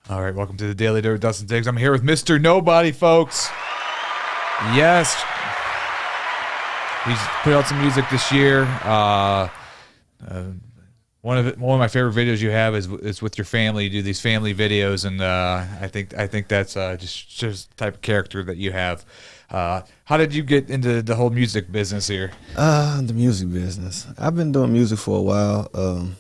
All right, welcome to the Daily Dirt with Dustin Diggs. I'm here with Mr. Nobody, folks. Yes, he's put out some music this year. One of my favorite videos you have is with your family. You do these family videos, and I think that's just the type of character that you have. How did you get into the whole music business here? The music business. I've been doing music for a while.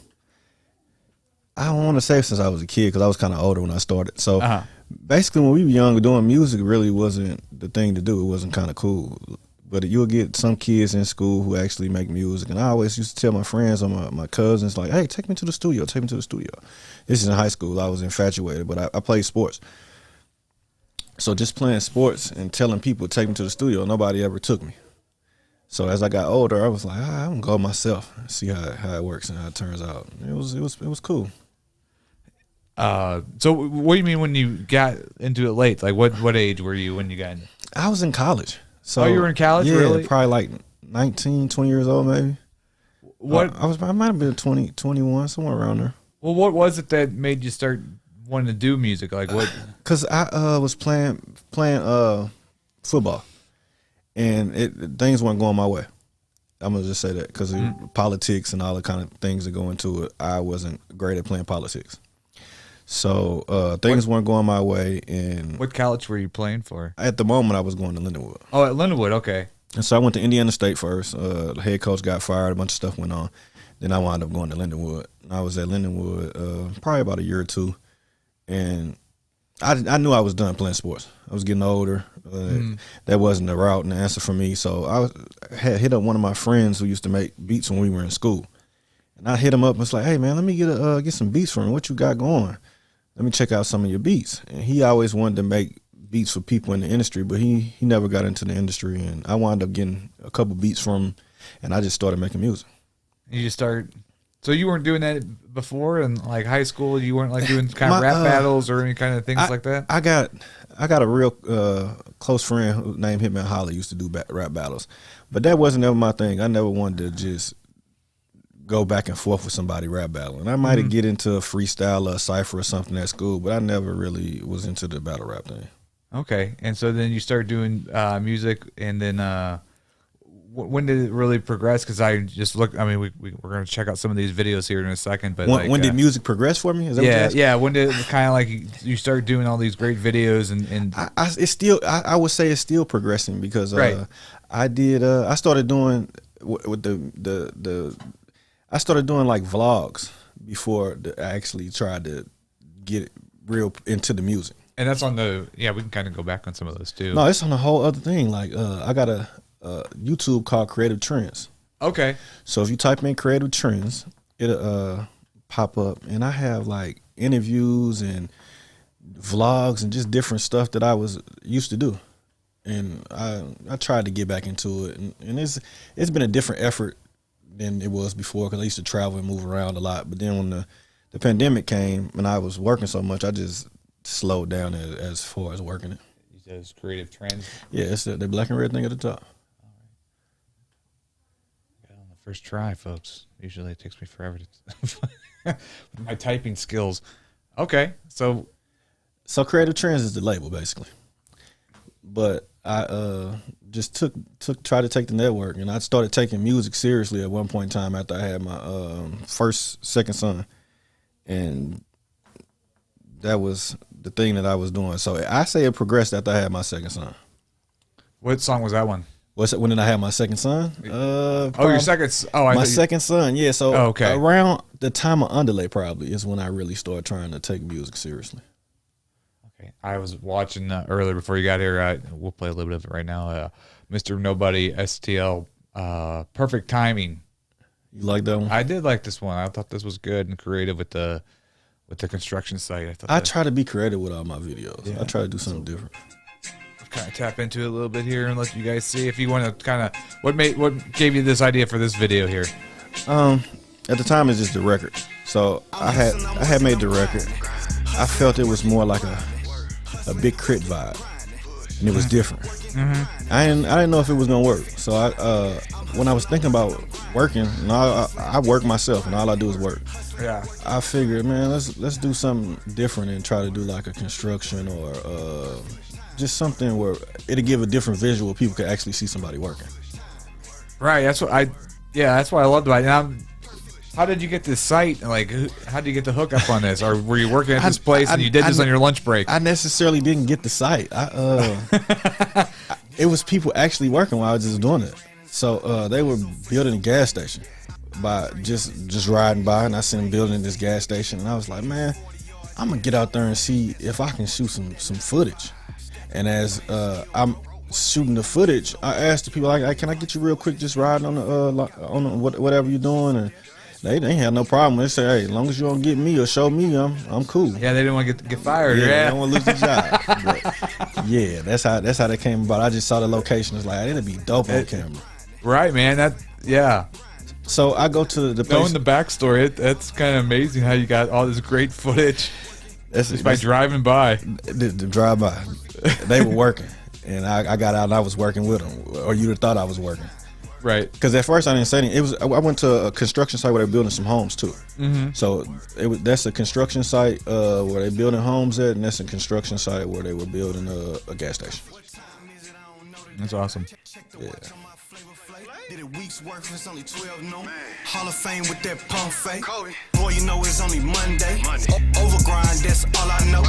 I don't want to say since I was a kid because I was kind of older when I started. So basically, when we were young, doing music really wasn't the thing to do. It wasn't kind of cool. But you'll get some kids in school who actually make music. And I always used to tell my friends or my cousins, like, hey, take me to the studio, take me to the studio. This is in high school. I was infatuated, but I played sports. So just playing sports and telling people, take me to the studio, nobody ever took me. So as I got older, I was like, I'm going to go myself and see how it works and how it turns out. It was cool. So what do you mean when you got into it late? Like what age were you when you got in? I was in college. So, you were in college, yeah, really? Probably like 19, 20 years old maybe. What I might have been 20, 21, somewhere around there. Well, what was it that made you start wanting to do music? Like what? Because I was playing football, and things weren't going my way. I'm gonna just say that because politics and all the kind of things that go into it, I wasn't great at playing politics. So things weren't going my way. And what college were you playing for? At the moment, I was going to Lindenwood. Oh, at Lindenwood, okay. And so I went to Indiana State first. The head coach got fired. A bunch of stuff went on. Then I wound up going to Lindenwood. I was at Lindenwood probably about a year or two. And I knew I was done playing sports. I was getting older. That wasn't the route and the answer for me. So I had hit up one of my friends who used to make beats when we were in school. And I hit him up and was like, hey, man, let me get some beats from you. What you got going? Let me check out some of your beats. And he always wanted to make beats for people in the industry, but he never got into the industry. And I wound up getting a couple beats from him, and I just started making music. You just started. So you weren't doing that before in like high school? You weren't like doing kind of rap battles or any kind of things like that? I got a real close friend named Hitman Holly used to do rap battles, but that wasn't ever my thing. I never wanted to just go back and forth with somebody rap battling. I might get into a freestyle or a cypher or something at school, but I never really was into the battle rap thing. Okay, and so then you started doing music, and then when did it really progress? Because I just looked. I mean, we're going to check out some of these videos here in a second. But when did music progress for me? Is that what you're asking? Yeah. When did it kind of like you started doing all these great videos and it's still I would say it's still progressing because I started doing with I started doing like vlogs before I actually tried to get real into the music. And that's on we can kind of go back on some of those too. No, it's on a whole other thing. Like I got a YouTube called Creative Trends. Okay. So if you type in Creative Trends, it'll pop up, and I have like interviews and vlogs and just different stuff that I was used to do. And I tried to get back into it, and it's been a different effort than it was before because I used to travel and move around a lot. But then when the pandemic came and I was working so much, I just slowed down as far as working it. You said it's Creative Trends? Yeah, it's the black and red thing at the top. All right. Got it on the first try, folks. Usually it takes me forever to with my typing skills. Okay, so Creative Trends is the label basically. But I just tried to take the network, and I started taking music seriously at one point in time after I had my second son, and that was the thing that I was doing. So I say it progressed after I had my second son. What song was that one? When did I have my second son? Your second. My second son. Yeah. So around the time of Underlay probably is when I really started trying to take music seriously. I was watching earlier before you got here. We'll play a little bit of it right now. Mr. Nobody, STL, Perfect Timing. You like that one? I did like this one. I thought this was good and creative with the construction site. I try to be creative with all my videos. Yeah. I try to do something different. Kind of tap into it a little bit here and let you guys see if you want to kind of what gave you this idea for this video here. At the time, it's just the record. So I had made the record. I felt it was more like a Big Crit vibe, and it was different. I didn't know if it was gonna work, so when I was thinking about working, I work myself, and all I do is work. Yeah. I figured, man, let's do something different and try to do like a construction or just something where it'll give a different visual. People can actually see somebody working. Right. That's what that's what I loved about it. Now, how did you get this site? Like, how did you get the hookup on this? Or were you working at this place and you did this on your lunch break? I necessarily didn't get the site. It was people actually working while I was just doing it. So they were building a gas station by just riding by, and I seen them building this gas station, and I was like, man, I'm gonna get out there and see if I can shoot some footage. And as I'm shooting the footage, I asked the people, like, can I get you real quick, just riding on the whatever you're doing? And they had no problem. They said, hey, as long as you don't get me or show me, I'm cool. Yeah, they didn't want to get fired. Yeah, yeah. They don't want to lose the job. But yeah, that's how that came about. I just saw the location. It's like, it'd be dope on camera. Right, man. So I go to the place. Knowing the backstory, that's kind of amazing how you got all this great footage just by driving by. The drive by. They were working, and I got out and I was working with them. Or you'd have thought I was working. Right. Because at first I didn't say anything. I went to a construction site where they're building some homes too. Mm-hmm. So that's a construction site where they're building homes at, and that's a construction site where they were building a gas station. That's awesome. Yeah. Did it week's work, it's only 12 noon. Hall of Fame with that pump fake. Boy, you know it's only Monday. Overgrind, that's all I know.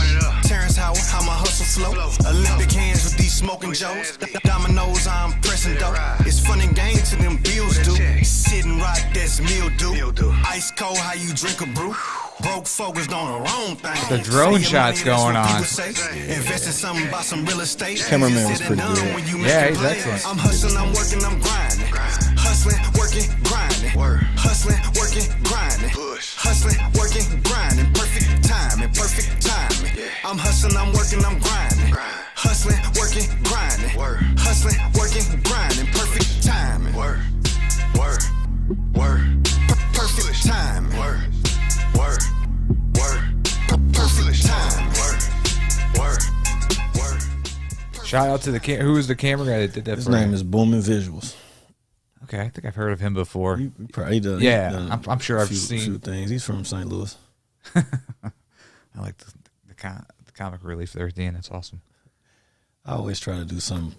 Terrence Howard, how my hustle flow. Olympic hands with these smoking joes. Dominoes, I'm pressing dough. It's fun and games to them bills do. Sitting right, that's mildew. Ice cold, how you drink a brew. Broke focused on the wrong thing. The drone shots going on. Invest in something about some real estate. Cameraman was pretty good. Yeah, he's excellent. I'm hustling, I'm working, I'm grinding. Hustling, working, grinding. Hustling, working, grinding. Hustling, working, grinding. Perfect timing, perfect timing. I'm hustling, I'm working, I'm grinding. Hustling, working, grinding. Hustling, working, grinding. Perfect timing. Perfect timing. Perfect time. Shout out to who was the camera guy that did that? His name is Booming Visuals. Okay, I think I've heard of him before. He probably done. Yeah, I'm sure I've seen few things. He's from St. Louis. I like the comic relief there at the end. That's awesome. I always try to do some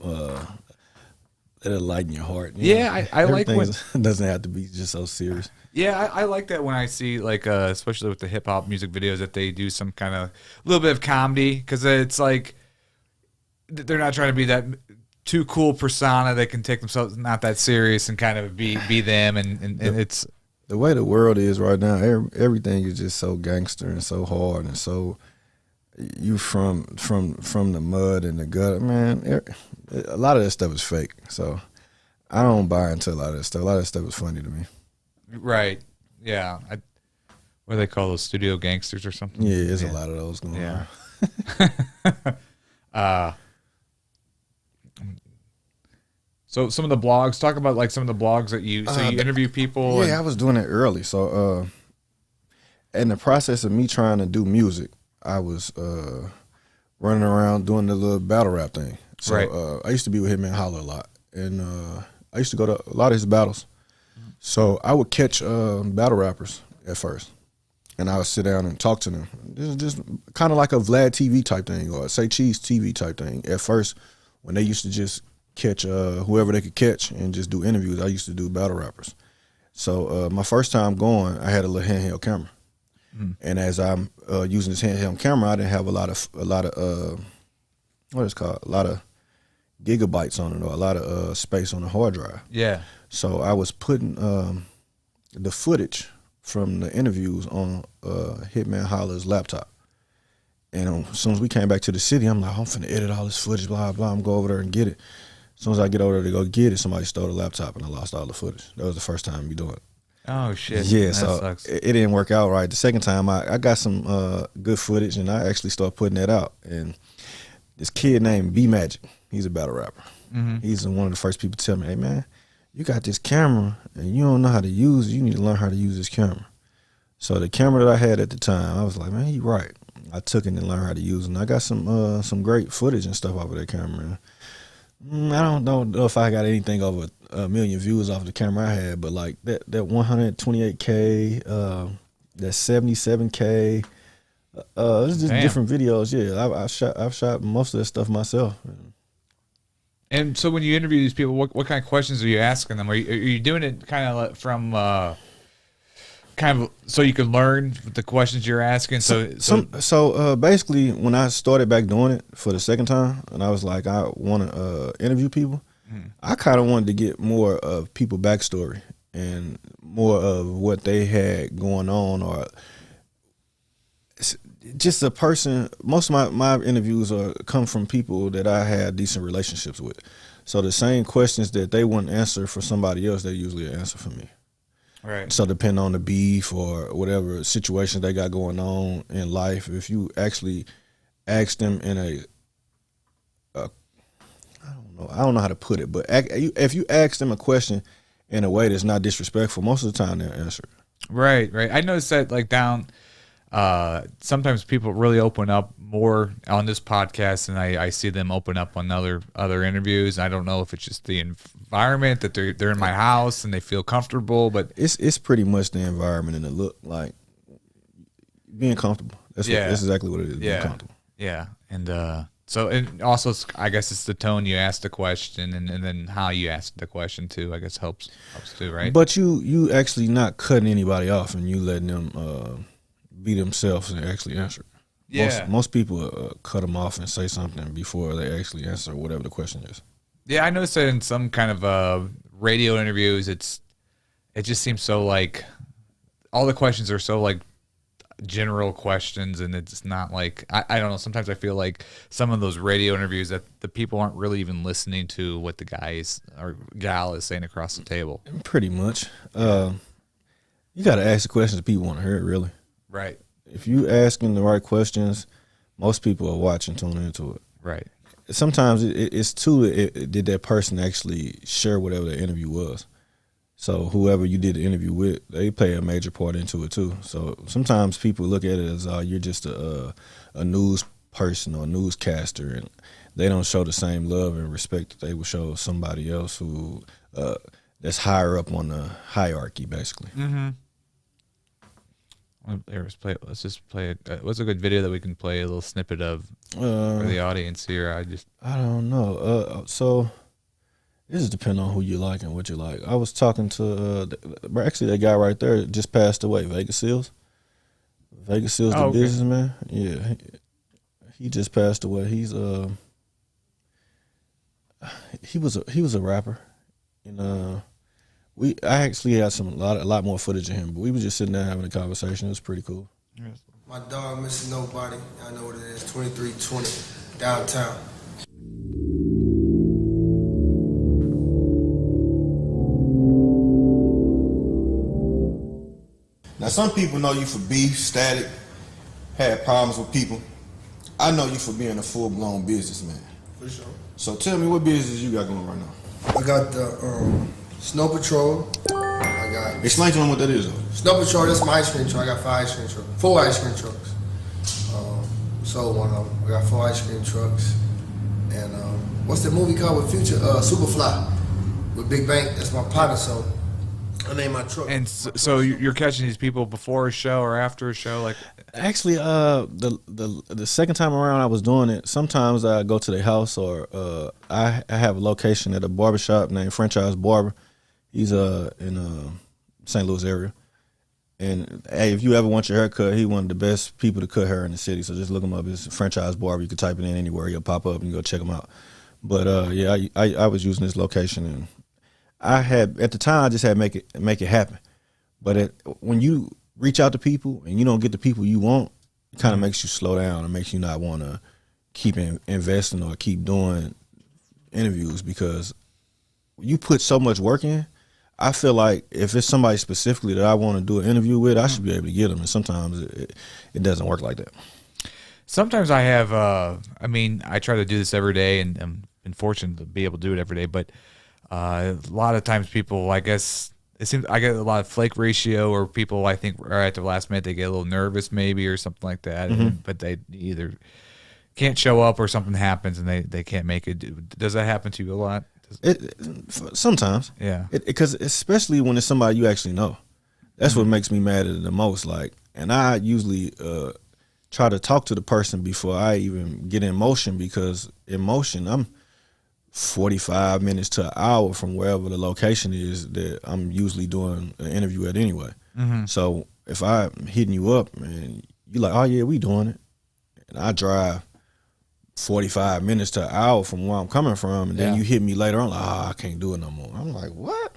that'll lighten your heart. Yeah, I like when it doesn't have to be just so serious. Yeah, I like that when I see, like, especially with the hip hop music videos, that they do some kind of little bit of comedy, because it's like they're not trying to be that too cool persona. They can take themselves not that serious and kind of be them, and it's the way the world is right now. Everything is just so gangster and so hard and so you from the mud and the gutter, man. A lot of that stuff is fake, so I don't buy into a lot of that stuff. A lot of that stuff is funny to me. Right. Yeah. What do they call those, studio gangsters or something? Yeah, there's a lot of those going on. So some of the blogs, talk about like some of the blogs that you interview people. Yeah, I was doing it early. So in the process of me trying to do music, I was running around doing the little battle rap thing. So right. I used to be with Hitman Holler a lot, and I used to go to a lot of his battles. So I would catch battle rappers at first, and I would sit down and talk to them. This is just kind of like a Vlad TV type thing or Say Cheese TV type thing. At first, when they used to just catch whoever they could catch and just do interviews, I used to do battle rappers. So my first time going, I had a little handheld camera, and as I'm using this handheld camera, I didn't have a lot of what is it called, a lot of gigabytes on it or a lot of space on the hard drive. Yeah. So I was putting the footage from the interviews on Hitman Holler's laptop. And as soon as we came back to the city, I'm like, I'm finna edit all this footage, blah, blah. I'm going to go over there and get it. As soon as I get over there to go get it, somebody stole the laptop and I lost all the footage. That was the first time me doing it. Oh, shit. Yeah, that so sucks. it didn't work out right. The second time, I got some good footage, and I actually started putting that out. And this kid named B Magic, he's a battle rapper. Mm-hmm. He's one of the first people to tell me, hey, man, you got this camera, and you don't know how to use it. You need to learn how to use this camera. So the camera that I had at the time, I was like, man, you're right. I took it and learned how to use it. And I got some great footage and stuff off of that camera. I don't know if I got anything over 1 million views off the camera I had, but like that 128K, that 77K, it's just different videos. Yeah, I've shot most of that stuff myself. And so when you interview these people, what kind of questions are you asking them? Are you doing it kind of from kind of so you can learn the questions you're asking? So basically, when I started back doing it for the second time, and I was like, I want to interview people, I kind of wanted to get more of people backstory and more of what they had going on, or just a person. Most of my interviews come from people that I had decent relationships with. So the same questions that they wouldn't answer for somebody else, they usually answer for me. Right. So depending on the beef or whatever situation they got going on in life, if you actually ask them in I don't know how to put it, but if you ask them a question in a way that's not disrespectful, most of the time they'll answer it. Right. I noticed that like down. Sometimes people really open up more on this podcast, and I see them open up on other interviews. I don't know if it's just the environment that they're in my house and they feel comfortable, but it's pretty much the environment and the look, like being comfortable. That's exactly what it is. Being comfortable. Yeah, and so and also I guess it's the tone you ask the question, and then how you ask the question too. I guess helps too, right? But you actually not cutting anybody off, and you letting them be themselves and actually answer. Yeah. Most people cut them off and say something before they actually answer whatever the question is. Yeah, I noticed that in some kind of radio interviews, it just seems so like all the questions are so like general questions, and it's not like I don't know. Sometimes I feel like some of those radio interviews that the people aren't really even listening to what the guy or gal is saying across the table. Pretty much. You got to ask the questions that people want to hear, really. Right. If you asking the right questions, most people are watching, tuning into it. Right. Sometimes it's too, did that person actually share whatever the interview was? So whoever you did the interview with, they play a major part into it too. So sometimes people look at it as you're just a news person or a newscaster, and they don't show the same love and respect that they would show somebody else who that's higher up on the hierarchy, basically. Mm-hmm. Let's just play. What's a good video that we can play a little snippet of for the audience here? I don't know. So it just depends on who you like and what you like. I was talking to actually that guy right there just passed away, Vegas Seals. Vegas Seals, the businessman. Yeah, he just passed away. He was a rapper, and I actually had a lot more footage of him, but we were just sitting there having a conversation. It was pretty cool. My dog missing nobody. I know what it is. 2320 downtown. Now, some people know you for beef, static, had problems with people. I know you for being a full-blown businessman. For sure. So tell me, what business you got going right now? I got the Snow Patrol. I got. Explain to them what that is, though. Snow Patrol, that's my ice cream truck. I got 5 ice cream trucks. 4 ice cream trucks. Sold one of them. I got 4 ice cream trucks. And what's the movie called with Future? Superfly. With Big Bank. That's my partner, so I named my truck. And so you're catching these people before a show or after a show, like? Actually, the second time around I was doing it, sometimes I go to their house, or I have a location at a barbershop named Franchise Barber. He's in St. Louis area. And hey, if you ever want your hair cut, he's one of the best people to cut hair in the city. So just look him up. It's Franchise Barber. You can type it in anywhere. He'll pop up and you go check him out. But I was using this location, and I had at the time I just had to make it happen. But when you reach out to people and you don't get the people you want, it kind of makes you slow down and makes you not want to keep investing or keep doing interviews, because you put so much work in. I feel like if it's somebody specifically that I want to do an interview with, I should be able to get them. And sometimes it doesn't work like that. Sometimes I have, I try to do this every day, and I'm fortunate to be able to do it every day. But a lot of times people, I guess, it seems I get a lot of flake ratio, or people I think are at the last minute, they get a little nervous maybe or something like that. Mm-hmm. But they either can't show up or something happens and they can't make it. Does that happen to you a lot? Sometimes. Yeah. Because especially when it's somebody you actually know. That's what makes me mad at it the most. Like, and I usually try to talk to the person before I even get in motion, because in motion, I'm 45 minutes to an hour from wherever the location is that I'm usually doing an interview at anyway. So if I'm hitting you up and you're like, oh yeah, we doing it, and I drive 45 minutes to an hour from where I'm coming from, and then you hit me later on, like, I can't do it no more. I'm like, what?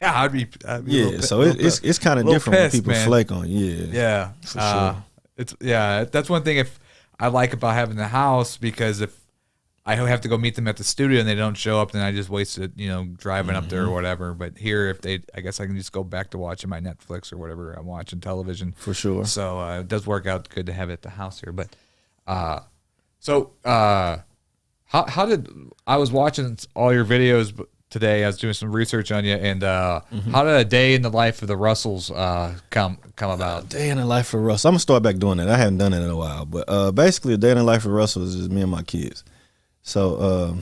Yeah, I'd be yeah, so it's kind of different when people flake on you. Yeah, for sure. That's one thing if I like about having the house, because if I have to go meet them at the studio and they don't show up, then I just wasted, driving up there or whatever. But here, I guess I can just go back to watching my Netflix or whatever I'm watching television. For sure. So it does work out good to have it at the house here. But how did, I was watching all your videos today. I was doing some research on you, and how did a day in the life of the Russells come about? Day in the life of the Russells. I'm gonna start back doing that. I haven't done it in a while, but basically, a day in the life of the Russells is me and my kids. So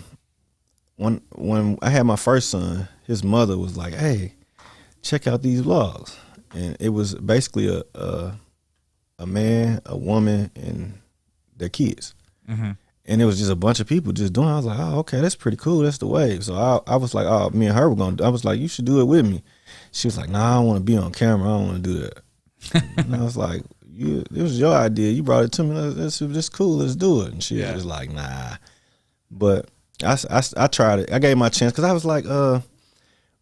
when I had my first son, his mother was like, "Hey, check out these vlogs," and it was basically a man, a woman, and their kids. And it was just a bunch of people just doing it. I was like, oh, okay, that's pretty cool. That's the wave. So I was like, oh, me and her were going to do it. I was like, you should do it with me. She was like, nah, I don't want to be on camera. I don't want to do that. And I was like, it was your idea. You brought it to me. That's cool. Let's do it. And she was like, nah. But I tried it. I gave my a chance because I was like,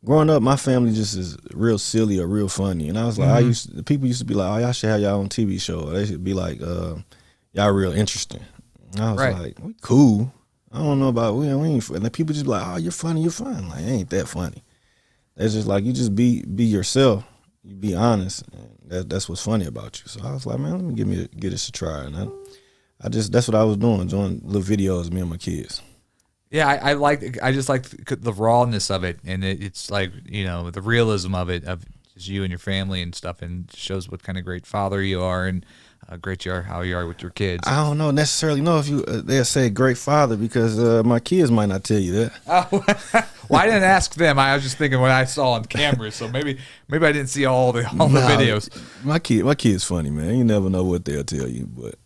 growing up, my family just is real silly or real funny. And I was like, people used to be like, oh, y'all should have y'all own TV show. Or they should be like, y'all real interesting. And I was like, we cool. I don't know about we ain't. And then people just be like, oh, you're funny, you're fun. Like, ain't that funny. It's just like, you just be yourself. You be honest. And that's what's funny about you. So I was like, man, let me get this a try. And that's what I was doing little videos of me and my kids. Yeah, I just like the rawness of it, and it's like, the realism of it, of just you and your family and stuff, and shows what kind of great father you are, and how you are with your kids. I don't know necessarily know if they'll say great father, because my kids might not tell you that. Oh, well, I didn't ask them. I was just thinking what I saw on camera. So maybe I didn't see all the videos. My kid's funny, man. You never know what they'll tell you, but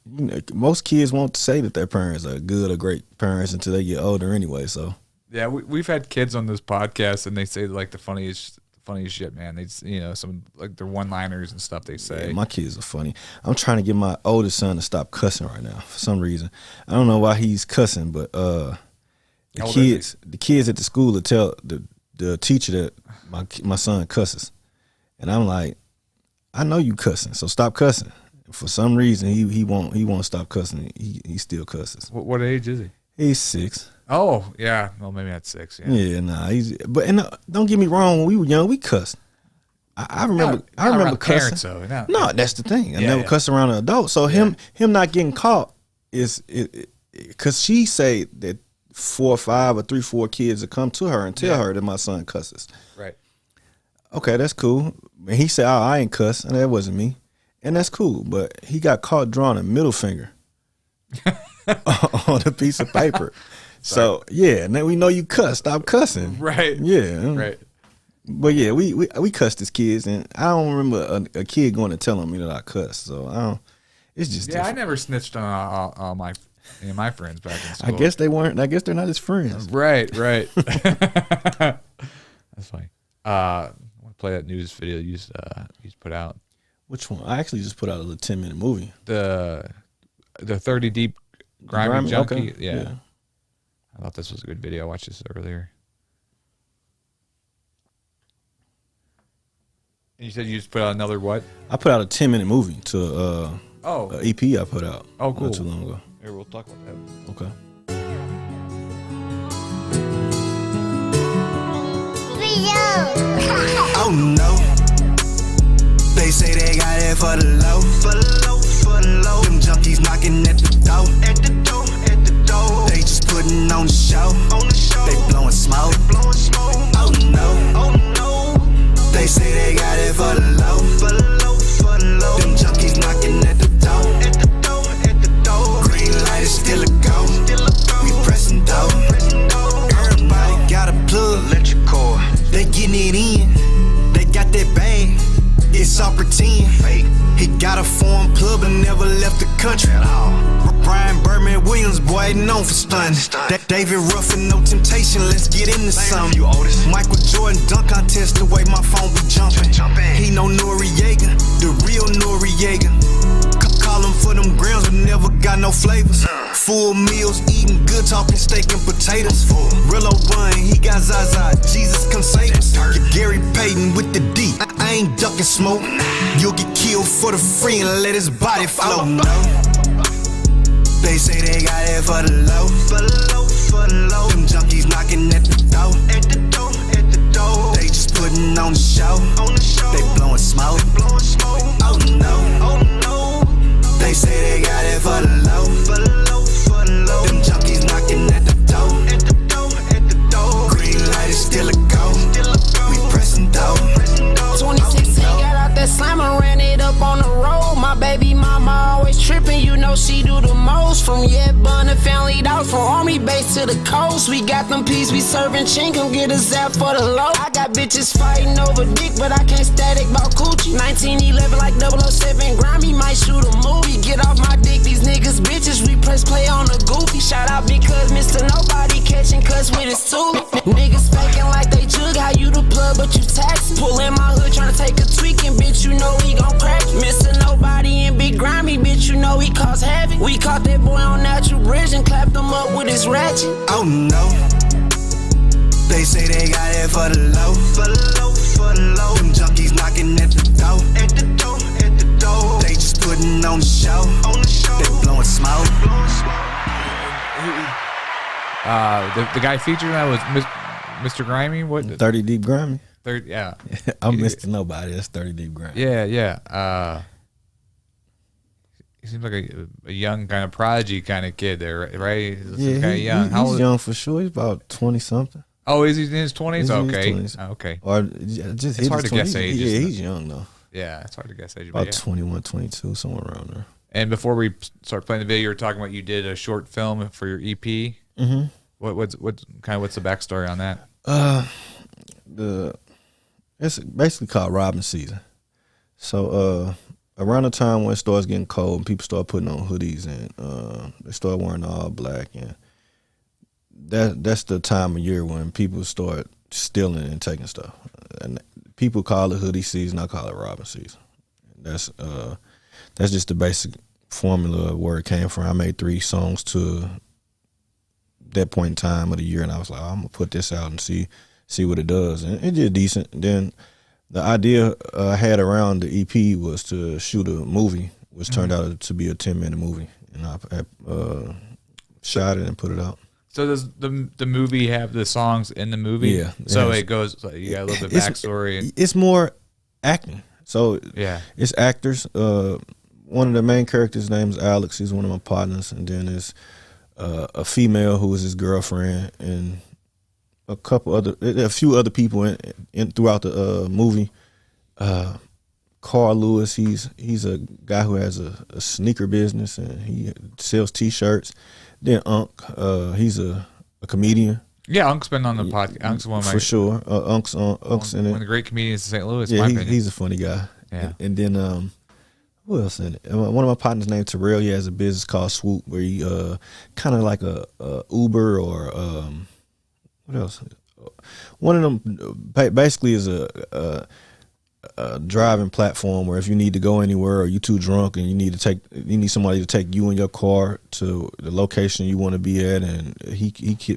most kids won't say that their parents are good or great parents until they get older anyway. So yeah, we've had kids on this podcast, and they say like the funniest shit, man. They some like their one-liners and stuff they say. Yeah, my kids are funny. I'm trying to get my oldest son to stop cussing right now for some reason. I don't know why he's cussing, but the kids at the school will tell the teacher that my son cusses, and I'm like, I know you cussing, so stop cussing. For some reason, he won't stop cussing. He still cusses. What age is he? He's 6. Oh, yeah. Well, maybe that's 6. Yeah. Yeah, nah. Don't get me wrong. When we were young, we cussed. I remember cussing. Parents, though. No, that's the thing. I never cussed around an adult. So him not getting caught is because she say that 4 or 5 or 3, 4 kids will come to her and tell her that my son cusses. Right. Okay, that's cool. And he said, "Oh, I ain't cuss," and that wasn't me, and that's cool. But he got caught drawing a middle finger on a piece of paper. So yeah, now we know you cuss. Stop cussing. Right. Yeah. Right. But yeah, we cussed as kids, and I don't remember a kid going to tell me that I cussed. So I don't. It's just different. I never snitched on all my friends back in school. I guess they weren't. I guess they're not his friends. Right. That's funny. I want to play that news video you just put out. Which one? I actually just put out a little 10-minute movie. The 30 Deep Grimy Junkie. Okay. Yeah. I thought this was a good video. I watched this earlier. And you said you just put out another what? I put out a 10-minute movie to an EP I put out. Oh, cool. Not too long ago. Here, we'll talk about that. Okay. Oh no. They say they got it for the low. Them junkies knocking at the door. They just putting on the show. They blowing smoke. Oh no. They say they got it for the low. Them junkies knocking at the door. Green light is still a never left the country at all. Brian Birdman Williams, boy, known for stunning. David Ruffin, no temptation, let's get into something. Michael Jordan, dunk contest, the way my phone be jumping. He know Noriega, the real Noriega. Call him for them grams, but never got no flavors. Full meals, eating good, talking steak and potatoes. Rillo bun, he got Zaza, Jesus come save us. Gary Payton with the D, I ain't ducking smoke. You'll get killed for the free and let his body float. No. They say they got it for the low. Them junkies knocking at the door. They just putting on the show. They blowing smoke. Oh no. They say they got it for the low. Them junkies knocking at the door. Green light is still a go. We pressing dough. 2016 got out that slime and ran it up on the road. My baby mama always tripping, you know she do the most. From Bun to family dogs, from army base to the coast. We got them peas, we serving chin, come get a zap for the low. I got bitches fighting over dick, but I can't static about coochie. 1911 like 007, grimy might shoot a movie. Get off my dick, these niggas bitches, we press play on the goofy. Shout out because Mr. Nobody catching cuts with his tool. Niggas faking like they jug, how you the plug but you tax. Pullin' my hood tryna take a tweaking, bitch, you know we gon' crack. Mr. Nobody and Big Grimy, bitch, you know he cause havoc. We caught that boy on Natural Bridge and clapped him up with his ratchet. Oh no. They say they got it for the low. Them junkies knocking at the door. They just putting on the show. They blowing smoke. The guy featured that was Mr. Grimy. What? 30 Deep Grimy. Yeah. I'm Mr. Nobody. That's 30 Deep Grimy. Yeah. He seems like a young kind of prodigy kind of kid there, right? Yeah, kind of young. He's young for sure. He's about 20 something. Oh, is he in his 20s? He's in his Okay. 20s. Okay. Or just It's hard to guess age. Yeah, he's young though. Yeah, it's hard to guess age. About Yeah. 21, 22, somewhere around there. And before we start playing the video, you were talking about you did a short film for your EP. Mm-hmm. What's the backstory on that? It's basically called Robbing Season. So around the time when it starts getting cold and people start putting on hoodies and they start wearing all black, and that's the time of year when people start stealing and taking stuff. And people call it hoodie season, I call it robbing season. That's just the basic formula of where it came from. I made 3 songs to that point in time of the year, and I was like, I'm gonna put this out and see what it does, and it did decent. Then the idea I had around the EP was to shoot a movie, which turned out to be a 10-minute movie, and I shot it and put it out. So does the movie have the songs in the movie? Yeah. So it goes. You got a little bit of backstory. And It's more acting. So yeah, it's actors. One of the main characters' name is Alex. He's one of my partners, and then there's a female who is his girlfriend, and a few other people in throughout the movie. Carl Lewis, he's a guy who has a sneaker business and he sells T-shirts. Then Unk, he's a comedian. Yeah, Unk's been on the podcast. Unk's one of my for sure. Unk's in it. One of the great comedians in St. Louis. Yeah, my he's a funny guy. Yeah. And then who else in it? One of my partners named Terrell. He has a business called Swoop, where he kind of like a Uber or what else? One of them basically is a driving platform where if you need to go anywhere or you too drunk and you need somebody to take you in your car to the location you want to be at, and he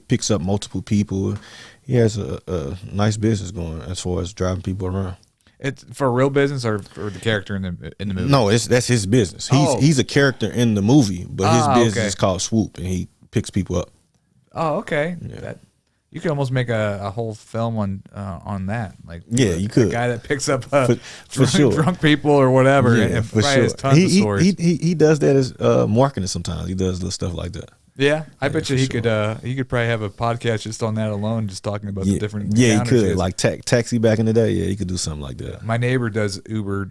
picks up multiple people. He has a nice business going as far as driving people around. It's for a real business or for the character in the movie? No, that's his business. He's a character in the movie, but his business is called Swoop, and he picks people up. Oh, okay. Yeah. You could almost make a whole film on that. Like, yeah, you could. A guy that picks up drunk people or whatever. Yeah, and for sure. Has tons of stories. He does that as marketing sometimes. He does little stuff like that. Yeah, I bet you he could probably have a podcast just on that alone, just talking about the different. Yeah, he could like taxi back in the day. Yeah, he could do something like that. My neighbor does Uber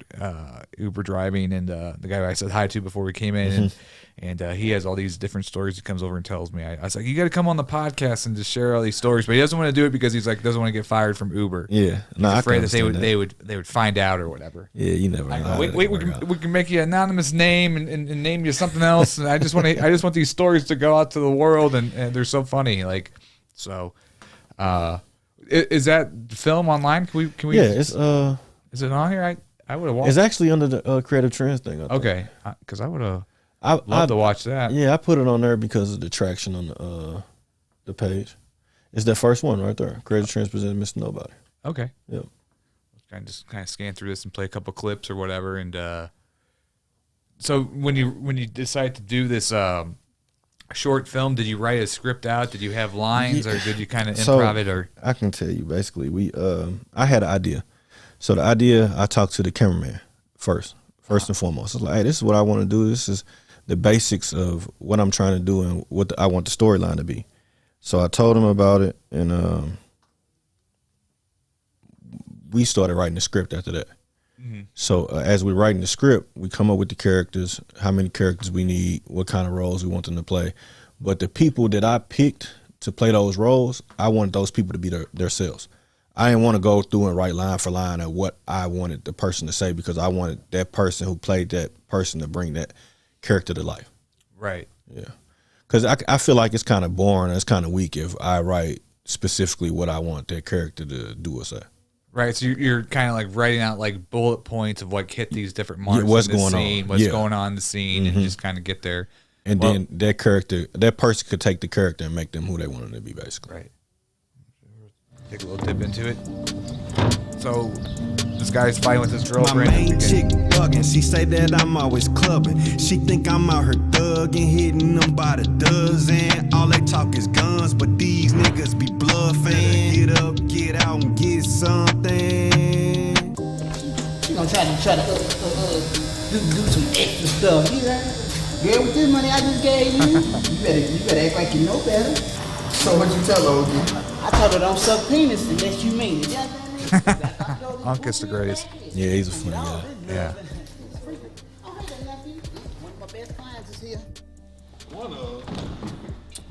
driving, and the guy I said hi to before we came in, and he has all these different stories. He comes over and tells me. I was like, you got to come on the podcast and just share all these stories, but he doesn't want to do it because he's like doesn't want to get fired from Uber. Yeah, he's afraid that they would find out or whatever. Yeah, you never know. We can make you an anonymous name and name you something else. And I just want these stories to go out to the world, and they're so funny. Like, so, is that film online? Can we? Yeah, it's Is it on here? I would have watched. It's actually under the Creative Trends thing. Okay, because I would have loved to watch that. Yeah, I put it on there because of the traction on the page. It's that first one right there. Creative Trends presented Mr. Nobody. Okay. Yep. Kind of scan through this and play a couple clips or whatever, and so when you decide to do this short film, did you write a script out? Did you have lines, or did you kind of improv it? Or I can tell you basically, I had an idea. So the idea, I talked to the cameraman first and foremost. I was like, hey, this is what I want to do. This is the basics of what I'm trying to do and what I want the storyline to be. So I told him about it, and we started writing the script after that. So as we're writing the script, we come up with the characters, how many characters we need, what kind of roles we want them to play. But the people that I picked to play those roles, I wanted those people to be themselves. I didn't want to go through and write line for line of what I wanted the person to say, because I wanted that person who played that person to bring that character to life. Right. Yeah. Because I feel like it's kind of boring, it's kind of weak if I write specifically what I want that character to do or say. Right, so you're kind of like writing out like bullet points of what hit these different marks. What's in the going scene, on? What's going on in the scene, and just kind of get there. And then that person could take the character and make them who they want them to be, basically. Right. Take a little dip into it. So this guy's fighting with his girlfriend. My main chick bugging, she say that I'm always clubbing. She think I'm out here thugging, hitting them by the dozen. All they talk is guns, but these niggas be bluffing. Get up, get out, and get something. You gonna try to do some extra stuff. You right? Girl, with this money I just gave you, you better act like you know better. So what'd you tell her, OG? I told her don't suck penis unless you mean it. Uncas the greatest. Yeah, he's a funny guy. Yeah. One of my best clients is here.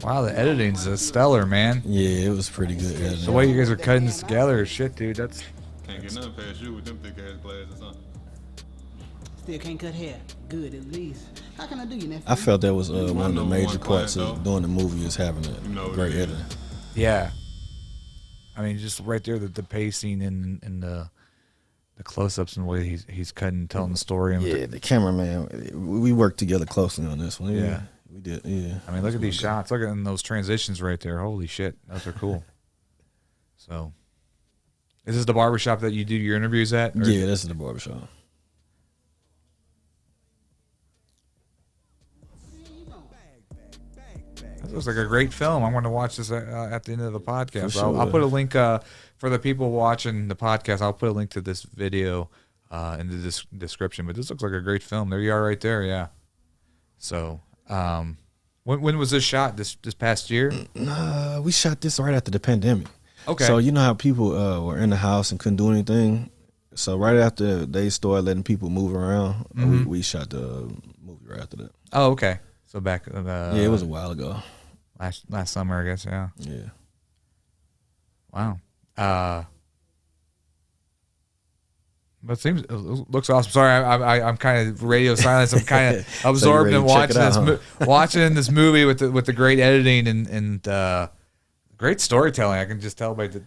Wow, the editing's stellar, man. Yeah, it was pretty good. Yeah, The way you guys are cutting this together, shit, dude. That's Can't get nothing past you with them thick ass glasses, huh? Still can't cut hair. Good at least. How can I do you, nephew? I felt that was one of the major one parts client, of doing the movie is having a great editing. yeah. I mean, just right there, the pacing and the close-ups and the way he's cutting, telling the story. And Yeah, the cameraman, we worked together closely on this one. Yeah, we did. Yeah. I mean, look at these shots. Look at those transitions right there. Holy shit, those are cool. So, is this the barbershop that you do your interviews at? Or? Yeah, this is the barbershop. This looks like a great film. I'm going to watch this at the end of the podcast. Sure. I'll put a link for the people watching the podcast. I'll put a link to this video in the description. But this looks like a great film. There you are, right there. Yeah. So, when was this shot? This past year? We shot this right after the pandemic. Okay. So you know how people were in the house and couldn't do anything. So right after they started letting people move around, we shot the movie right after that. Oh, okay. So back. Yeah, it was a while ago. Last summer, I guess. Yeah. Yeah. Wow. But it looks awesome. Sorry, I'm kind of radio silence. I'm kind of absorbed in watching this movie with the great editing and great storytelling. I can just tell by the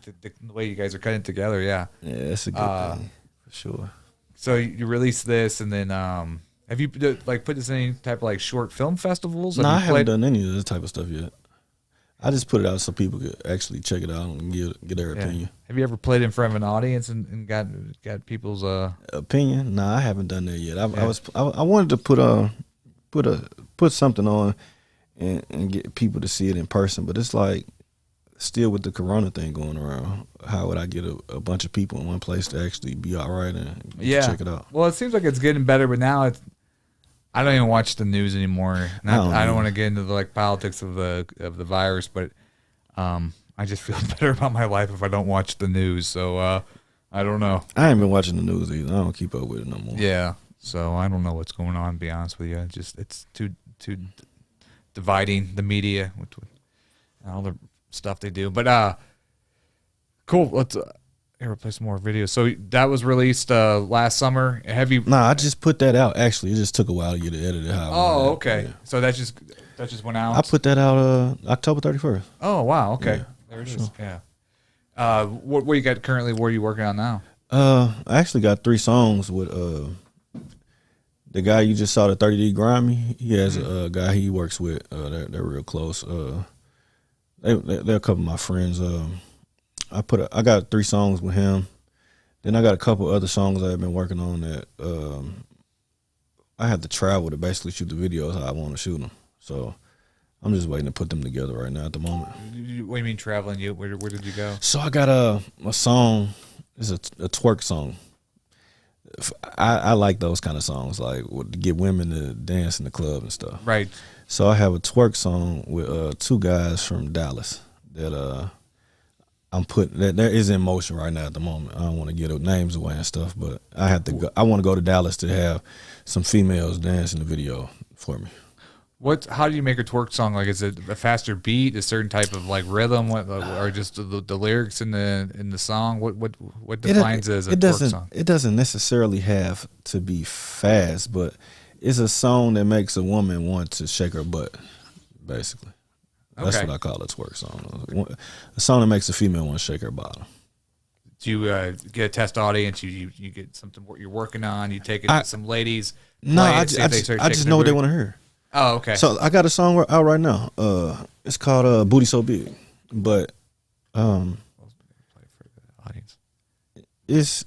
way you guys are cutting it together. Yeah. Yeah, it's a good thing for sure. So you release this, and then have you put this in any type of like short film festivals? No, I haven't done any of this type of stuff yet. I just put it out so people could actually check it out and get their opinion. Have you ever played in front of an audience and got people's opinion? No, I haven't done that yet. I wanted to put something on and get people to see it in person, but it's like still with the corona thing going around. How would I get a bunch of people in one place to actually be all right and check it out? Well, it seems like it's getting better, but now I don't even watch the news anymore. I don't want to get into the like politics of the virus, but I just feel better about my life if I don't watch the news. So I don't know. I ain't been watching the news either. I don't keep up with it no more. Yeah. So I don't know what's going on, to be honest with you. It's too dividing, the media with all the stuff they do. But cool. Let's here play some more videos. So that was released last summer. Have you? Nah, I just put that out. Actually, it just took a while to get it edited. Okay. Yeah. So that just went out. I put that out October 31st. Oh wow. Okay. Yeah, there it is. Yeah. What you got currently? What are you working on now? I actually got 3 songs with the guy you just saw, the 30D Grimy. He has a guy he works with. They're real close. They're a couple of my friends. I got 3 songs with him. Then I got a couple other songs I've been working on that I had to travel to basically shoot the videos how I want to shoot them. So I'm just waiting to put them together right now at the moment. What do you mean traveling? Where did you go? So I got a song. It's a twerk song. I like those kind of songs, like to get women to dance in the club and stuff. Right. So I have a twerk song with 2 guys from Dallas that I'm putting that is in motion right now at the moment. I don't want to get names away and stuff, but I have to go. I want to go to Dallas to have some females dance in the video for me. How do you make a twerk song? Like, is it a faster beat, a certain type of like rhythm, or just the lyrics in the song? What defines it as a twerk song? It doesn't necessarily have to be fast, but it's a song that makes a woman want to shake her butt, basically. That's what I call a twerk song. A song that makes a female want to shake her bottom. Do you get a test audience? You get something you're working on. You take it to some ladies. No, I just know what they want to hear. Oh, okay. So I got a song out right now. It's called "Booties To Be," but it's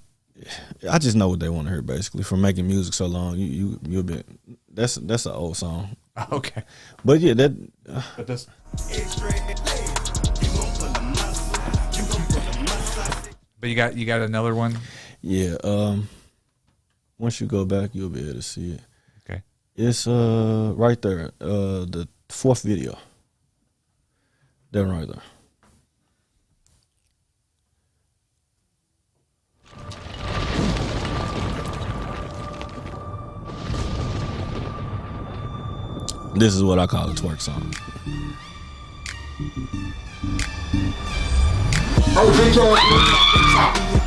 I just know what they want to hear basically from making music so long. You'll be that's an old song. Okay, but yeah, but this. But you got another one. Yeah. Once you go back, you'll be able to see it. Okay. It's right there. The 4th video. That one right there. This is what I call a twerk song.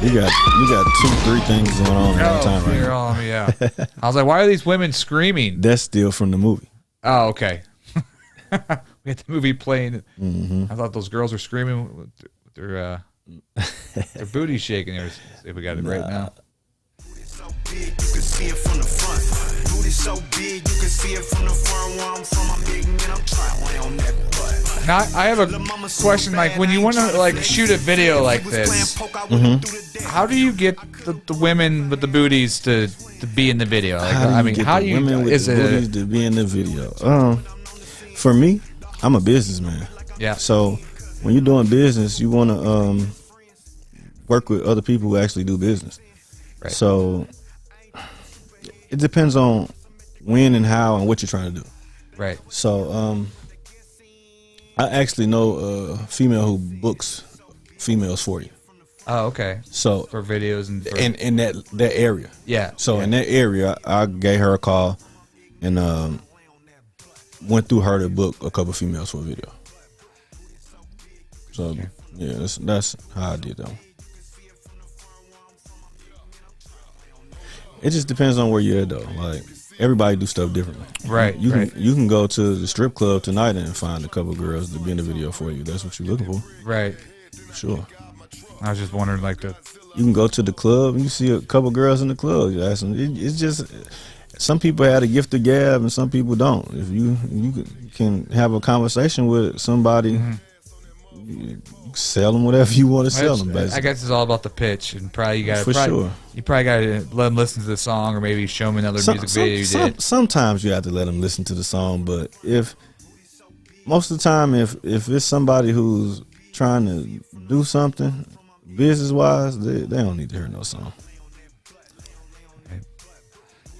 You got 2-3 things going on at the time right now. Yeah. I was like, why are these women screaming? That's still from the movie. Oh, okay. We had the movie playing. Mm-hmm. I thought those girls were screaming with their booty shaking. If we got it right now. You can see it from the front. Booty so big, you can see it from the front. Where I'm from, I'm big man, I'm trying to lay on that butt. Now I have a question. Like, when you want to like shoot a video like this, how do you get the women with the booties to be in the video? Like, how do you booties to be in the video? For me, I'm a businessman. Yeah. So when you're doing business, you want to work with other people who actually do business. Right. So it depends on when and how and what you're trying to do. Right. So I actually know a female who books females for you. Oh, okay. So for videos and in that area. Yeah. So in that area, I gave her a call and went through her to book a couple females for a video. So yeah, that's how I did that one. It just depends on where you're at, though. Like, everybody do stuff differently. Right. You can go to the strip club tonight and find a couple girls to be in the video for you. That's what you're looking for. Right. Sure. I was just wondering, like, you can go to the club and you see a couple girls in the club. You ask them. It's just some people have a gift of gab and some people don't. If you can have a conversation with somebody. You sell them whatever you want to sell them. Basically, I guess it's all about the pitch, and probably you got sure. You probably got to let them listen to the song, or maybe show them another music video you did. Sometimes you have to let them listen to the song, but most of the time, if it's somebody who's trying to do something business wise, they don't need to hear no song.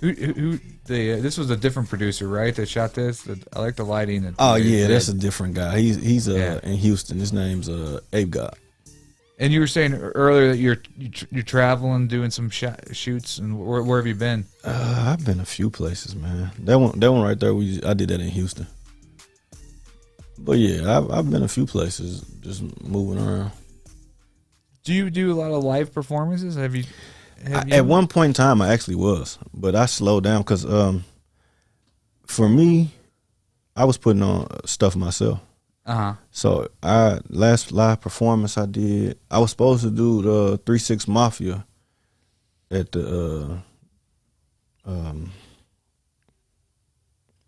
Who this was a different producer, right? That shot this. I like the lighting. Oh yeah, that's a different guy. He's in Houston. His name's Abe God. And you were saying earlier that you're traveling, doing some shoots, and where have you been? I've been a few places, man. That one right there. I did that in Houston. But yeah, I've been a few places, just moving around. Do you do a lot of live performances? Have you? At one point in time, I actually was, but I slowed down because for me, I was putting on stuff myself. So last live performance I did, I was supposed to do the 3-6 Mafia at the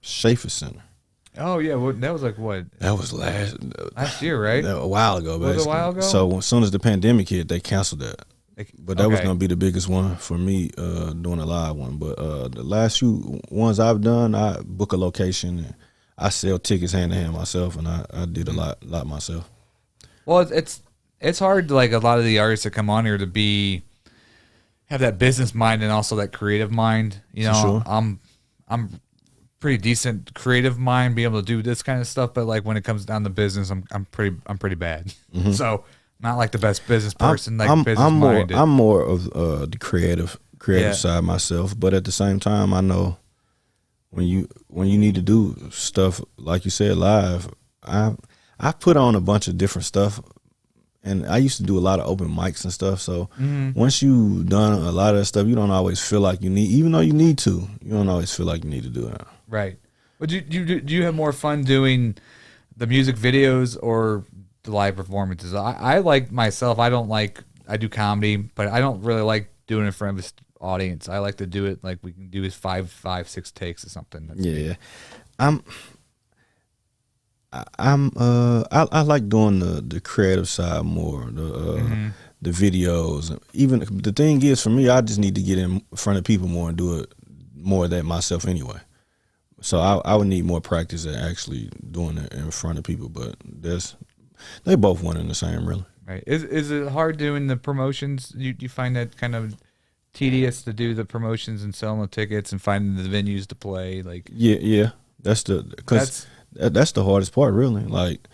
Schaefer Center. Oh yeah, that was like what? That was last year, right? A while ago, basically. Was it a while ago? So as soon as the pandemic hit, they canceled that. But that was gonna be the biggest one for me, doing a live one. But the last few ones I've done, I book a location and I sell tickets hand to hand myself, and I did a lot myself. Well, it's hard to, like, a lot of the artists that come on here to have that business mind and also that creative mind. You know, sure. I'm pretty decent creative mind, be able to do this kind of stuff, but like when it comes down to business, I'm pretty bad. Mm-hmm. So not like the best business person. I'm more of the creative side myself, but at the same time, I know when you need to do stuff like you said live, I put on a bunch of different stuff, and I used to do a lot of open mics and stuff. So once you've done a lot of that stuff, you don't always feel like you need, even though you need to, you don't always feel like you need to do it. Right. But do you have more fun doing the music videos or the live performances? I like myself. I do comedy, but I don't really like doing it in front of an audience. I like to do it like we can do is 6 takes or something. Yeah. I like doing the creative side more, the videos. Even the thing is, for me, I just need to get in front of people more and do it more of that myself anyway. So I would need more practice at actually doing it in front of people. But they both one and the same, really. Right. Is it hard doing the promotions? You find that kind of tedious to do the promotions and selling the tickets and finding the venues to play? Like yeah. That's the hardest part, really. Like,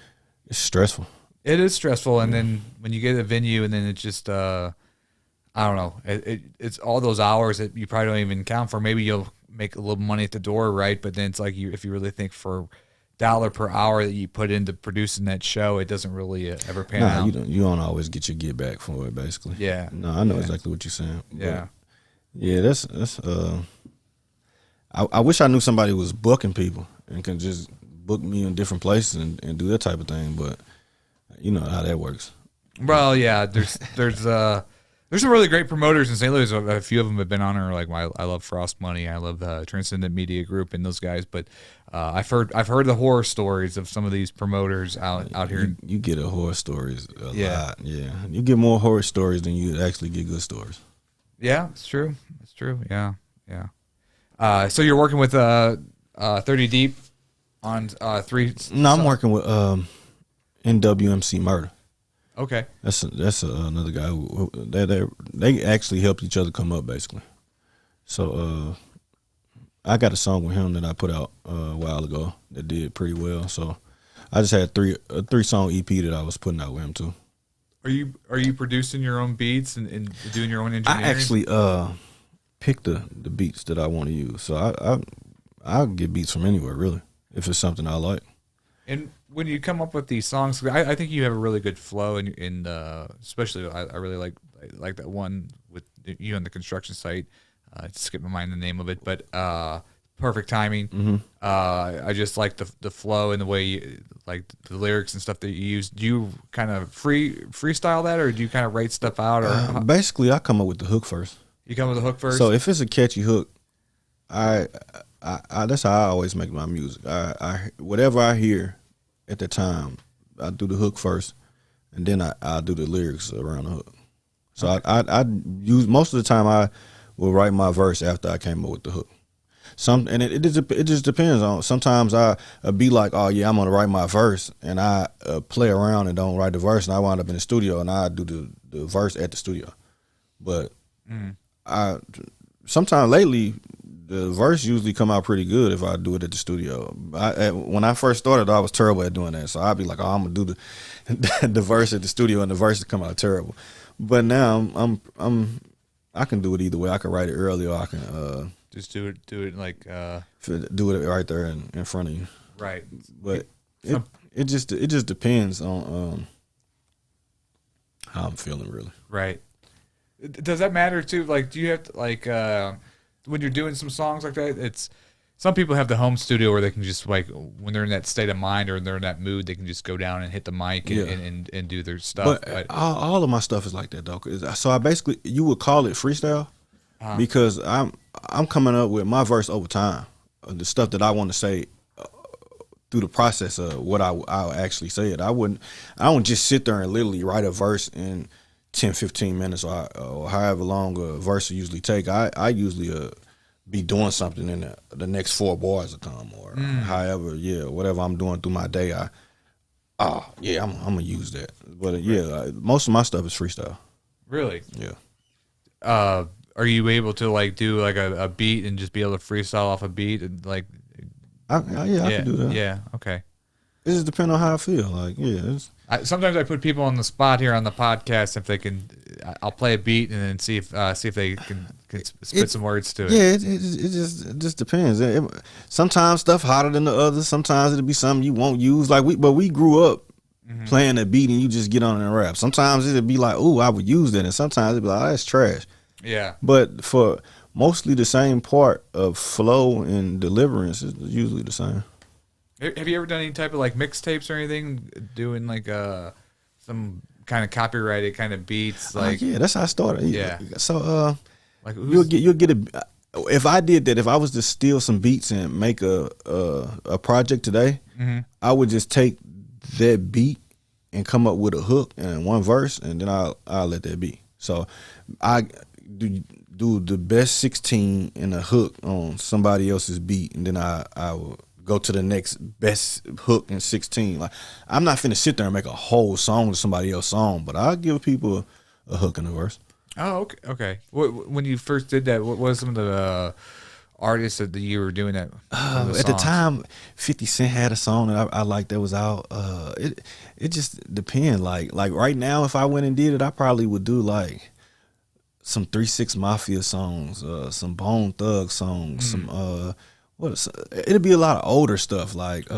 it's stressful. It is stressful, and then when you get a venue, and then it's just I don't know. It's all those hours that you probably don't even count for. Maybe you'll make a little money at the door, right? But then it's like if you really think for $1 per hour that you put into producing that show, it doesn't really ever pan out. You don't always get your get back for it, basically. Yeah. No, I know exactly what you're saying. Yeah. Yeah, that's I wish I knew somebody who was booking people and can just book me in different places and do that type of thing, but you know how that works. Well, yeah, there's some really great promoters in St. Louis. A few of them have been on her. Like I love Frost Money. I love Transcendent Media Group and those guys. But I've heard the horror stories of some of these promoters out here. You get horror stories a lot. Yeah, you get more horror stories than you actually get good stories. Yeah, it's true. It's true. Yeah. So you're working with 30 Deep on 3. No, I'm working with NWMC Murder. Okay, that's another guy who they actually helped each other come up, basically. So I got a song with him that I put out a while ago that did pretty well. So I just had a 3-song EP that I was putting out with him too. Are you producing your own beats and doing your own engineering? I actually pick the beats that I want to use. So I'll get beats from anywhere, really, if it's something I like. And when you come up with these songs, I think you have a really good flow, and especially I really like that one with you on the construction site. I skipped my mind the name of it, but Perfect Timing. Mm-hmm. I just like the flow and the way you, like the lyrics and stuff that you use. Do you kind of freestyle that, or do you kind of write stuff out? Or basically, I come up with the hook first. You come with the hook first. So if it's a catchy hook, I that's how I always make my music. I whatever I hear at the time, I do the hook first, and then I do the lyrics around the hook. So okay. I use most of the time I will write my verse after I came up with the hook. It just depends on. Sometimes I be like, oh yeah, I'm gonna write my verse, and I play around and don't write the verse, and I wind up in the studio and I do the verse at the studio. But I sometimes lately the verse usually come out pretty good if I do it at the studio. When I first started, I was terrible at doing that. So I'd be like, oh, I'm gonna do the verse at the studio, and the verse would come out terrible. But now I can do it either way. I can write it early, or I can just do it like do it right there in front of you. Right. But it just depends on how I'm feeling, really. Right. Does that matter too? Like, do you have to, like, when you're doing some songs like that, it's, some people have the home studio where they can just, like, when they're in that state of mind or they're in that mood, they can just go down and hit the mic and do their stuff. But all of my stuff is like that, though. So I basically, you would call it freestyle because I'm coming up with my verse over time, the stuff that I want to say through the process of what I'll actually say it. I don't just sit there and literally write a verse in 10, 15 minutes or however long a verse will usually take. I usually be doing something in the next 4 bars will come or however, whatever I'm doing through my day. I'm gonna use that. But most of my stuff is freestyle. Really? Yeah. Are you able to like do like a beat and just be able to freestyle off a beat and like? I can do that. Yeah. Okay. It just depends on how I feel. Like, sometimes I put people on the spot here on the podcast. If they can, I'll play a beat and then see if they can spit some words to it. Yeah, it just depends. Sometimes stuff hotter than the others. Sometimes it'll be something you won't use. Like we grew up playing a beat and you just get on and rap. Sometimes it'll be like, ooh, I would use that, and sometimes it'll be like, oh, that's trash. Yeah. But for mostly the same part of flow and deliverance is usually the same. Have you ever done any type of like mixtapes or anything? Doing like some kind of copyrighted kind of beats? Like that's how I started. Yeah. So like you'll get a. If I did that, if I was to steal some beats and make a project today, I would just take that beat and come up with a hook and one verse, and then I'll let that be. So I do the best 16 and a hook on somebody else's beat, and then I will go to the next best hook in 16. Like, I'm not finna sit there and make a whole song with somebody else's song, but I'll give people a hook and a verse. Oh, okay. When you first did that, what was some of the artists that you were doing that? At the time, 50 Cent had a song that I liked that was out. It just depends. Like right now, if I went and did it, I probably would do like some 3 6 Mafia songs, some Bone Thug songs, some it'd be a lot of older stuff, like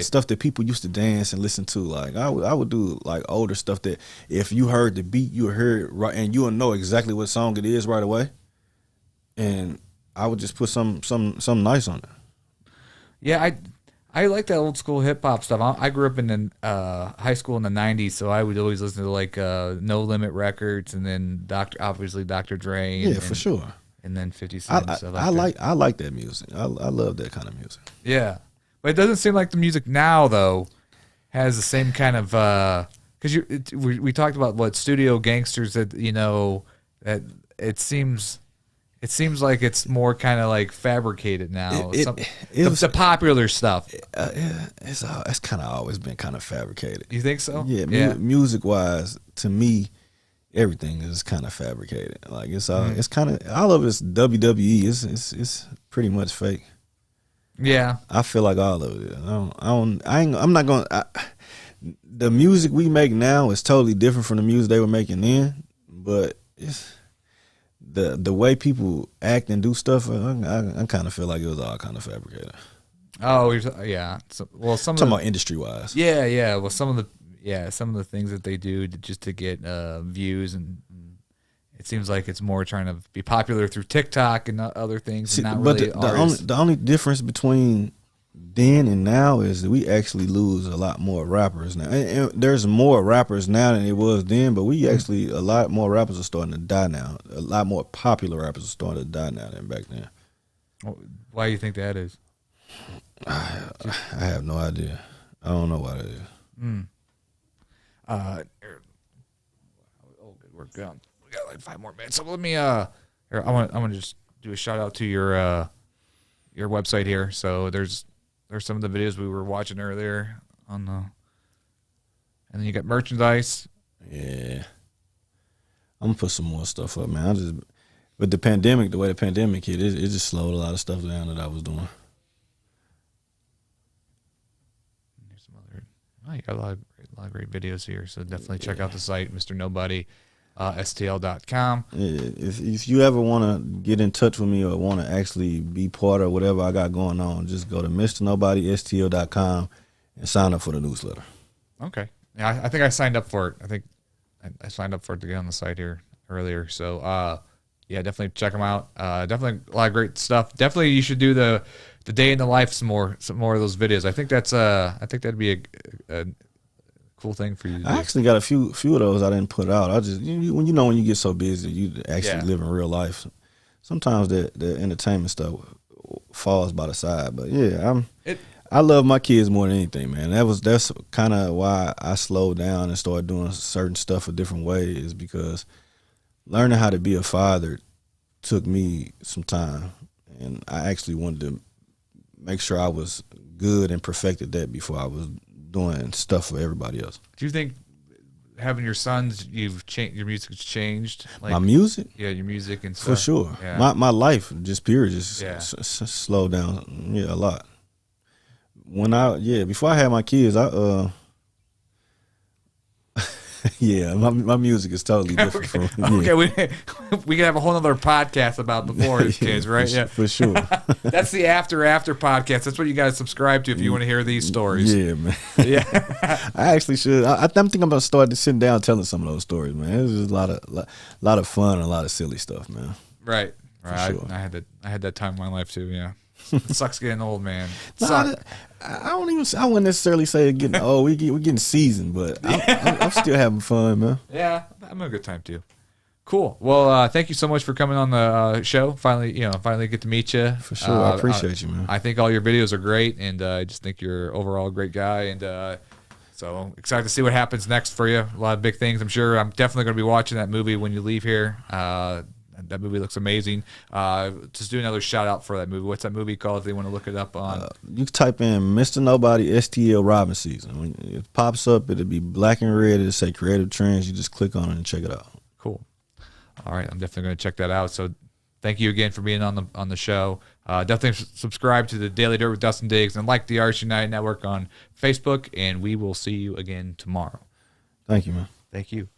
stuff that people used to dance and listen to. Like I would do like older stuff that if you heard the beat, you heard it right, and you would know exactly what song it is right away. And I would just put some nice on it. Yeah, I like that old school hip hop stuff. I grew up in high school in the '90s, so I would always listen to like No Limit Records, and then Dr. Dre. Yeah, for sure. And then 50 Cent. I like that music. I love that kind of music. Yeah, but it doesn't seem like the music now though has the same kind of because we talked about what studio gangsters that that it seems like it's more kind of like fabricated now. The popular stuff. It's kind of always been kind of fabricated. You think so? Yeah. Music wise, to me, everything is kind of fabricated. Like it's kind of all of it's WWE. It's pretty much fake. Yeah, I feel like all of it. I'm not gonna. The music we make now is totally different from the music they were making then. But it's the way people act and do stuff. I kind of feel like it was all kind of fabricated. Oh yeah. So, well, some talking about industry wise. Yeah. Well, some of the things that they do just to get views, and it seems like it's more trying to be popular through TikTok and other things. See, and not but really the only difference between then and now is that we actually lose a lot more rappers now. And there's more rappers now than it was then, but we actually a lot more rappers are starting to die now. A lot more popular rappers are starting to die now than back then. Why do you think that is? I have no idea. I don't know why that is. Good work done. We got like 5 more minutes. So let me here, I want to just do a shout out to your website here. So there's some of the videos we were watching earlier on the, and then you got merchandise. Yeah, I'm gonna put some more stuff up, man. But the way the pandemic hit, it just slowed a lot of stuff down that I was doing. Here's some other. Oh, you got a lot of great videos here. So definitely check out the site, Mr. Nobody, STL.com. If you ever want to get in touch with me or want to actually be part of whatever I got going on, just go to MrNobodySTL.com and sign up for the newsletter. Okay. Yeah, I think I signed up for it. I think I signed up for it to get on the site here earlier. So, yeah, definitely check them out. Definitely a lot of great stuff. Definitely you should do the day in the life some more of those videos. I think that'd be a cool thing for you to do. I actually got a few of those I didn't put out. I just when you get so busy, you actually live in real life. Sometimes the entertainment stuff falls by the side. But yeah, I love my kids more than anything, man. That's kind of why I slowed down and started doing certain stuff a different way, is because learning how to be a father took me some time, and I actually wanted to make sure I was good and perfected that before I was doing stuff for everybody else. Do you think having your sons, your music's changed? Like, my music? Yeah, your music and stuff. For sure. Yeah. My life just slowed down a lot. Before I had my kids, my music is totally different from Okay, we can have a whole other podcast about before his kids, right? For sure. That's the after podcast. That's what you guys subscribe to if you want to hear these stories. Yeah, man. Yeah. I actually should. I think I'm gonna start sitting down telling some of those stories, man. It was just a lot of fun and a lot of silly stuff, man. Right. Sure. I had that time in my life too. Yeah. It sucks getting old, man. I wouldn't necessarily say getting old. We're getting seasoned, but I'm still having fun, man. Yeah, I'm having a good time too. Cool. Well, thank you so much for coming on the show. Finally get to meet you. For sure, I appreciate you, man. I think all your videos are great, and I just think you're overall a great guy, and so excited to see what happens next for you. A lot of big things, I'm sure. I'm definitely going to be watching that movie when you leave here. That movie looks amazing. Just do another shout out for that movie. What's that movie called if they want to look it up on? You can type in Mr. Nobody STL Robin Season. When it pops up, it'll be black and red. It'll say Creative Trends. You just click on it and check it out. Cool. All right, I'm definitely going to check that out. So thank you again for being on the show. Definitely subscribe to the Daily Dirt with Dustin Diggs and like the Arts United Network on Facebook, and we will see you again tomorrow. Thank you, man. Thank you.